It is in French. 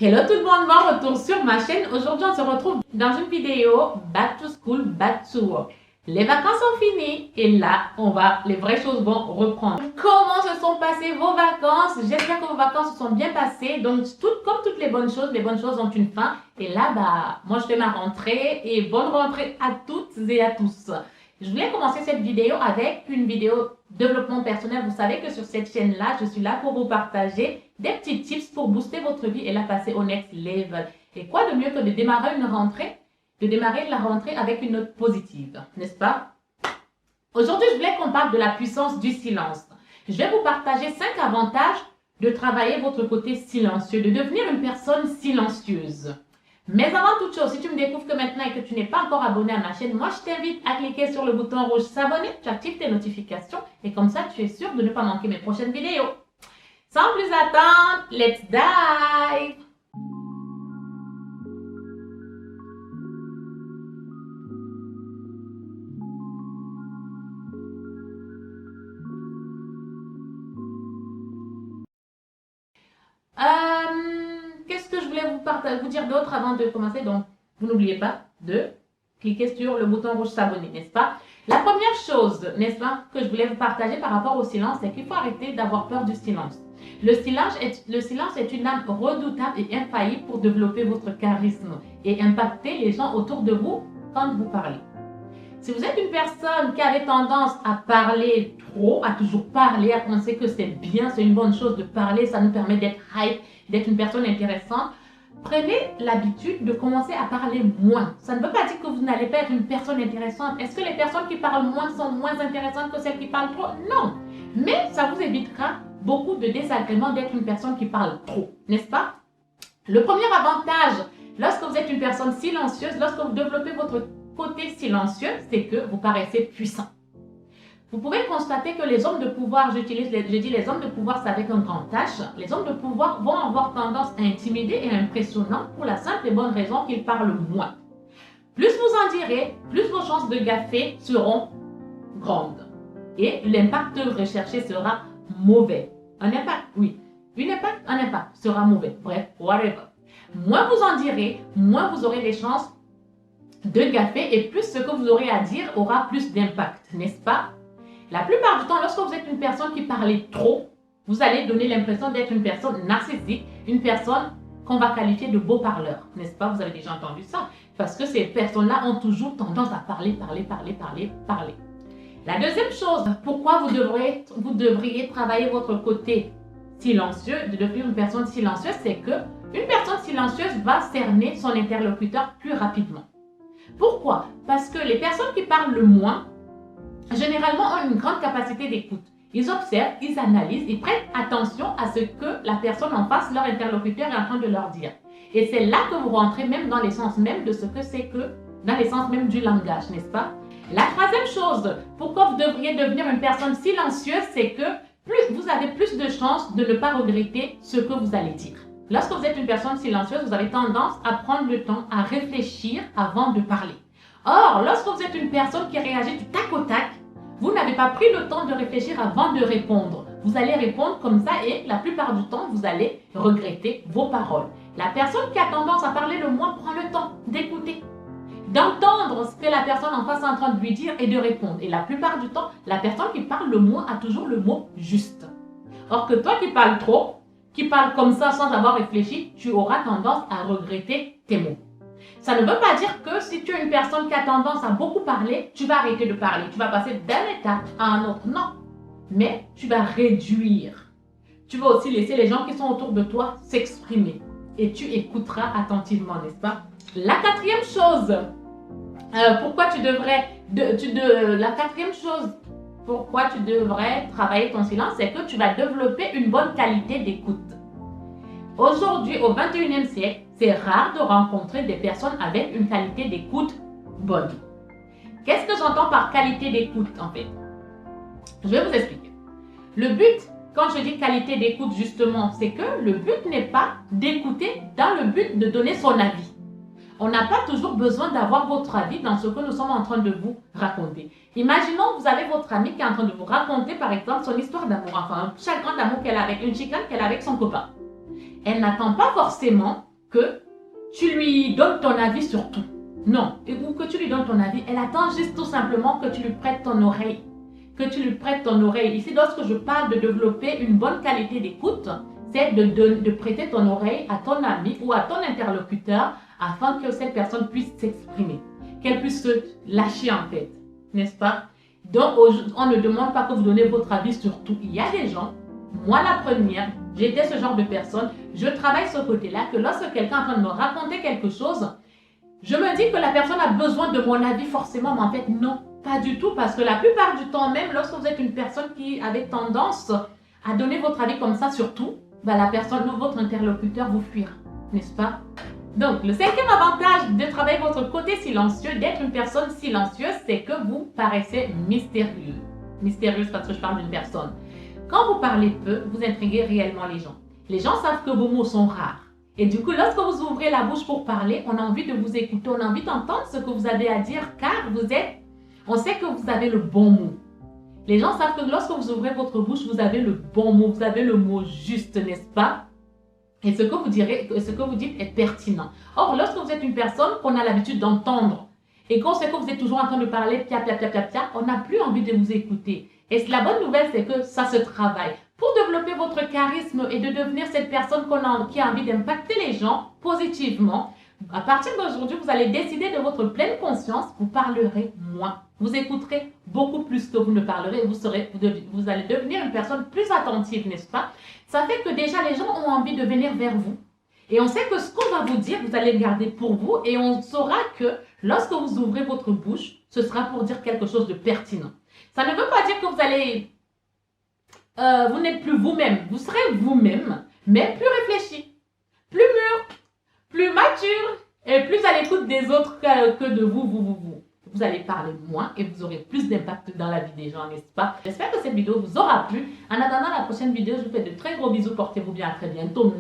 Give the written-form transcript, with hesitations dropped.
Hello tout le monde, bon retour sur ma chaîne. Aujourd'hui, on se retrouve dans une vidéo Back to School, Back to Work. Les vacances sont finies et là, les vraies choses vont reprendre. Comment se sont passées vos vacances? J'espère que vos vacances se sont bien passées. Donc, comme toutes les bonnes choses ont une fin. Et là, moi, je fais ma rentrée et bonne rentrée à toutes et à tous. Je voulais commencer cette vidéo avec une vidéo développement personnel. Vous savez que sur cette chaîne-là, je suis là pour vous partager des petits tips pour booster votre vie et la passer au next level. Et quoi de mieux que de démarrer la rentrée avec une note positive, n'est-ce pas? Aujourd'hui, je voulais qu'on parle de la puissance du silence. Je vais vous partager 5 avantages de travailler votre côté silencieux, de devenir une personne silencieuse. Mais avant toute chose, si tu me découvres que maintenant et que tu n'es pas encore abonné à ma chaîne, moi je t'invite à cliquer sur le bouton rouge s'abonner, tu actives tes notifications et comme ça tu es sûr de ne pas manquer mes prochaines vidéos. Sans plus attendre, let's dive! Qu'est-ce que je voulais vous dire d'autre avant de commencer? Donc, vous n'oubliez pas de cliquer sur le bouton rouge s'abonner, n'est-ce pas? La première chose, n'est-ce pas, que je voulais vous partager par rapport au silence, c'est qu'il faut arrêter d'avoir peur du silence. Le silence est une arme redoutable et infaillible pour développer votre charisme et impacter les gens autour de vous quand vous parlez. Si vous êtes une personne qui avait tendance à parler trop, à toujours parler, à penser que c'est bien, c'est une bonne chose de parler, ça nous permet d'être hype, d'être une personne intéressante, prenez l'habitude de commencer à parler moins. Ça ne veut pas dire que vous n'allez pas être une personne intéressante. Est-ce que les personnes qui parlent moins sont moins intéressantes que celles qui parlent trop? Non. Mais ça vous évitera beaucoup de désagréments d'être une personne qui parle trop, n'est-ce pas? Le premier avantage, lorsque vous êtes une personne silencieuse, lorsque vous développez votre côté silencieux, c'est que vous paraissez puissant. Vous pouvez constater que les hommes de pouvoir, je dis les hommes de pouvoir, c'est avec un grand H, les hommes de pouvoir vont avoir tendance à intimider et à impressionner pour la simple et bonne raison qu'ils parlent moins. Plus vous en direz, plus vos chances de gaffer seront grandes. Et l'impact recherché sera mauvais. Un impact, oui. Un impact sera mauvais. Bref, whatever. Moins vous en direz, moins vous aurez des chances de gaffer et plus ce que vous aurez à dire aura plus d'impact, n'est-ce pas? La plupart du temps, lorsque vous êtes une personne qui parle trop, vous allez donner l'impression d'être une personne narcissique, une personne qu'on va qualifier de beau parleur, n'est-ce pas? Vous avez déjà entendu ça, parce que ces personnes-là ont toujours tendance à parler. La deuxième chose, pourquoi vous devriez travailler votre côté silencieux, de devenir une personne silencieuse, c'est que une personne silencieuse va cerner son interlocuteur plus rapidement. Pourquoi? Parce que les personnes qui parlent le moins, généralement ont une grande capacité d'écoute. Ils observent, ils analysent, ils prêtent attention à ce que la personne en face, leur interlocuteur, est en train de leur dire. Et c'est là que vous rentrez même dans l'essence même de ce que c'est que, dans l'essence même du langage, n'est-ce pas? La troisième chose, pourquoi vous devriez devenir une personne silencieuse, c'est que vous avez plus de chances de ne pas regretter ce que vous allez dire. Lorsque vous êtes une personne silencieuse, vous avez tendance à prendre le temps à réfléchir avant de parler. Or, lorsque vous êtes une personne qui réagit du tac au tac, vous n'avez pas pris le temps de réfléchir avant de répondre. Vous allez répondre comme ça et la plupart du temps, vous allez regretter vos paroles. La personne qui a tendance à parler le moins prend le temps d'écouter, d'entendre ce que la personne en face est en train de lui dire et de répondre. Et la plupart du temps, la personne qui parle le moins a toujours le mot juste. Or que toi qui parles trop, qui parle comme ça sans avoir réfléchi, tu auras tendance à regretter tes mots. Ça ne veut pas dire que si tu es une personne qui a tendance à beaucoup parler, tu vas arrêter de parler. Tu vas passer d'un état à un autre. Non. Mais tu vas réduire. Tu vas aussi laisser les gens qui sont autour de toi s'exprimer. Et tu écouteras attentivement, n'est-ce pas? La quatrième chose, pourquoi tu devrais travailler ton silence, c'est que tu vas développer une bonne qualité d'écoute. Aujourd'hui, au 21e siècle, c'est rare de rencontrer des personnes avec une qualité d'écoute bonne. Qu'est-ce que j'entends par qualité d'écoute en fait? Je vais vous expliquer. Le but, quand je dis qualité d'écoute justement, c'est que le but n'est pas d'écouter dans le but de donner son avis. On n'a pas toujours besoin d'avoir votre avis dans ce que nous sommes en train de vous raconter. Imaginons, vous avez votre amie qui est en train de vous raconter par exemple son histoire d'amour, enfin un chagrin d'amour qu'elle a avec une chicane qu'elle a avec son copain. Elle n'attend pas forcément que tu lui donnes ton avis sur tout. Non, ou que tu lui donnes ton avis. Elle attend juste tout simplement que tu lui prêtes ton oreille. Que tu lui prêtes ton oreille. Ici, lorsque je parle de développer une bonne qualité d'écoute, c'est de prêter ton oreille à ton ami ou à ton interlocuteur afin que cette personne puisse s'exprimer, qu'elle puisse se lâcher en fait, n'est-ce pas? Donc, on ne demande pas que vous donnez votre avis sur tout. Il y a des gens, moi la première, j'étais ce genre de personne, je travaille ce côté-là, que lorsque quelqu'un est en train de me raconter quelque chose, je me dis que la personne a besoin de mon avis forcément, mais en fait non, pas du tout, parce que la plupart du temps, même lorsque vous êtes une personne qui avait tendance à donner votre avis comme ça sur tout, la personne, votre interlocuteur vous fuira, n'est-ce pas? Donc, le cinquième avantage de travailler votre côté silencieux, d'être une personne silencieuse, c'est que vous paraissez mystérieux. Mystérieuse parce que je parle d'une personne. Quand vous parlez peu, vous intriguez réellement les gens. Les gens savent que vos mots sont rares. Et du coup, lorsque vous ouvrez la bouche pour parler, on a envie de vous écouter, on a envie d'entendre ce que vous avez à dire, car on sait que vous avez le bon mot. Les gens savent que lorsque vous ouvrez votre bouche, vous avez le bon mot, vous avez le mot juste, n'est-ce pas? Et ce que vous dites est pertinent. Or, lorsque vous êtes une personne qu'on a l'habitude d'entendre et qu'on sait que vous êtes toujours en train de parler pia, pia, pia, pia, pia, on n'a plus envie de vous écouter. Et la bonne nouvelle, c'est que ça se travaille. Pour développer votre charisme et de devenir cette personne qui a envie d'impacter les gens positivement, à partir d'aujourd'hui, vous allez décider de votre pleine conscience, vous parlerez moins. Vous écouterez beaucoup plus que vous ne parlerez. Vous allez devenir une personne plus attentive, n'est-ce pas? Ça fait que déjà les gens ont envie de venir vers vous. Et on sait que ce qu'on va vous dire, vous allez le garder pour vous. Et on saura que lorsque vous ouvrez votre bouche, ce sera pour dire quelque chose de pertinent. Ça ne veut pas dire que vous n'êtes plus vous-même. Vous serez vous-même, mais plus réfléchi, plus mûr, plus mature et plus à l'écoute des autres que de vous. Vous allez parler moins et vous aurez plus d'impact dans la vie des gens, n'est-ce pas? J'espère que cette vidéo vous aura plu. En attendant la prochaine vidéo, je vous fais de très gros bisous. Portez-vous bien. À très bientôt.